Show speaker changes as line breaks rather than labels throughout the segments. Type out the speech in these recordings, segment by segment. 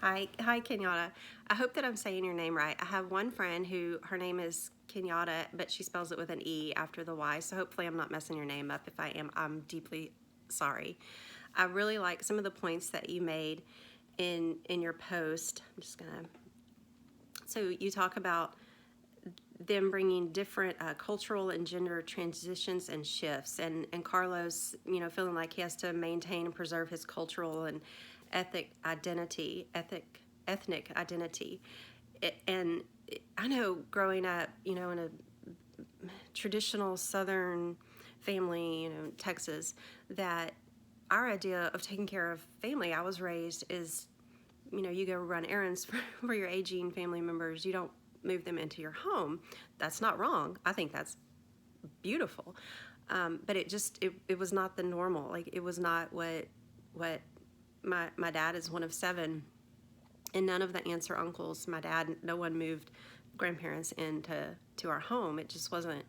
Hi, Kenyatta. I hope that I'm saying your name right. I have one friend who her name is Kenyatta, but she spells it with an E after the Y. So hopefully I'm not messing your name up. If I am, I'm deeply sorry. I really like some of the points that you made in your post. I'm just gonna. So you talk about them bringing different cultural and gender transitions and shifts, and Carlos, feeling like he has to maintain and preserve his cultural and ethnic identity. And I know growing up, in a traditional Southern family, Texas, that our idea of taking care of family, I was raised, is you go run errands for your aging family members. You don't move them into your home. That's not wrong. I think that's beautiful. But it was not the normal. Like, it was not what my dad is one of seven, and none of the aunts or uncles, no one moved grandparents to our home. It just wasn't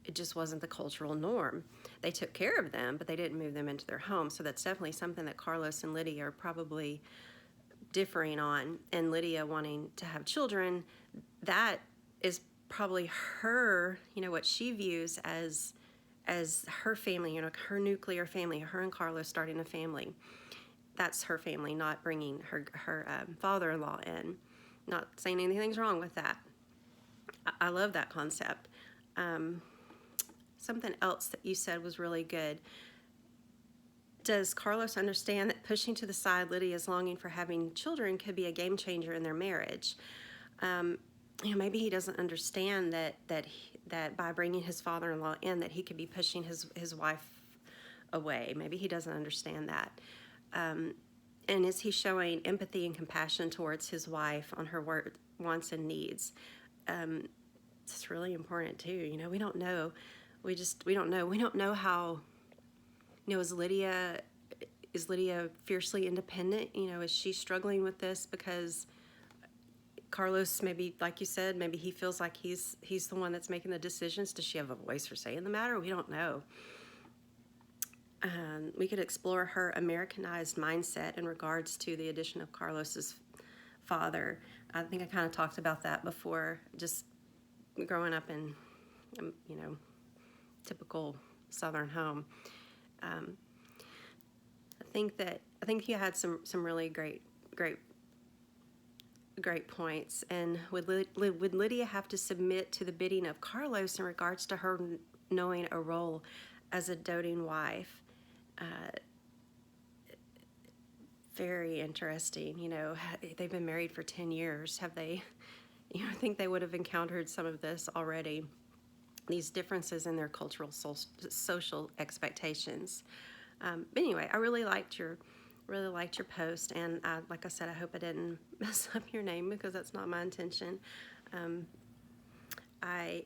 the cultural norm. They took care of them, but they didn't move them into their home. So that's definitely something that Carlos and Lydia are probably differing on. And Lydia wanting to have children, that is probably her, what she views as her family, her nuclear family, her and Carlos starting a family. That's her family, not bringing her father-in-law in. Not saying anything's wrong with that. I love that concept. Something else that you said was really good. Does Carlos understand that pushing to the side Lydia's longing for having children could be a game changer in their marriage? Maybe he doesn't understand that by bringing his father-in-law in, that he could be pushing his wife away. Maybe he doesn't understand that. And is he showing empathy and compassion towards his wife on her wants and needs? It's really important too. We don't know. We don't know. We don't know how. Is Lydia fiercely independent? Is she struggling with this because Carlos, maybe, like you said, maybe he feels like he's the one that's making the decisions? Does she have a voice for say in the matter? We don't know. We could explore her Americanized mindset in regards to the addition of Carlos's father. I think I kind of talked about that before, just growing up in, typical Southern home. I think you had some really great points. And would Lydia have to submit to the bidding of Carlos in regards to her knowing a role as a doting wife? Very interesting. They've been married for 10 years. Have they, I think they would have encountered some of this already, these differences in their cultural social expectations. But anyway, I really liked your post, and like I said, I hope I didn't mess up your name, because that's not my intention. I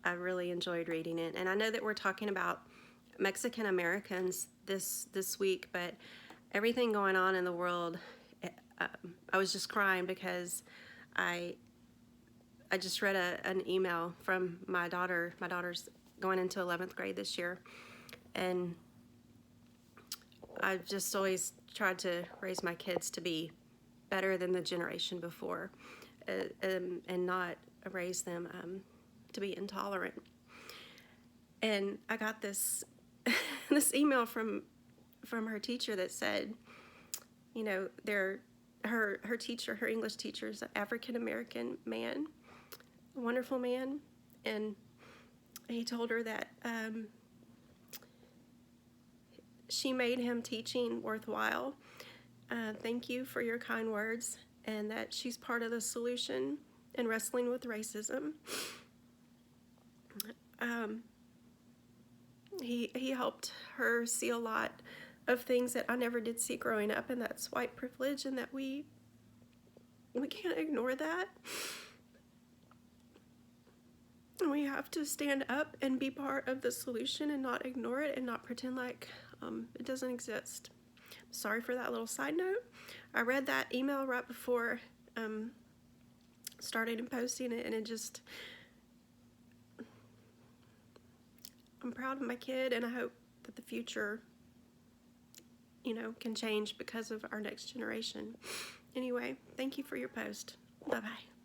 I really enjoyed reading it, and I know that we're talking about Mexican Americans this week, but everything going on in the world, I was just crying because I just read an email from my daughter. My daughter's going into 11th grade this year, and I've just always tried to raise my kids to be better than the generation before, and not raise them to be intolerant. And I got this this email from her teacher that said, her teacher, her English teacher, is an African American man, a wonderful man, and he told her that she made him teaching worthwhile. Thank you for your kind words, and that she's part of the solution in wrestling with racism. He helped her see a lot of things that I never did see growing up, and that's white privilege, and that we can't ignore that. We have to stand up and be part of the solution and not ignore it and not pretend like it doesn't exist. Sorry for that little side note. I read that email right before starting and posting it, and I'm proud of my kid, and I hope that the future, can change because of our next generation. Anyway, thank you for your post. Bye-bye.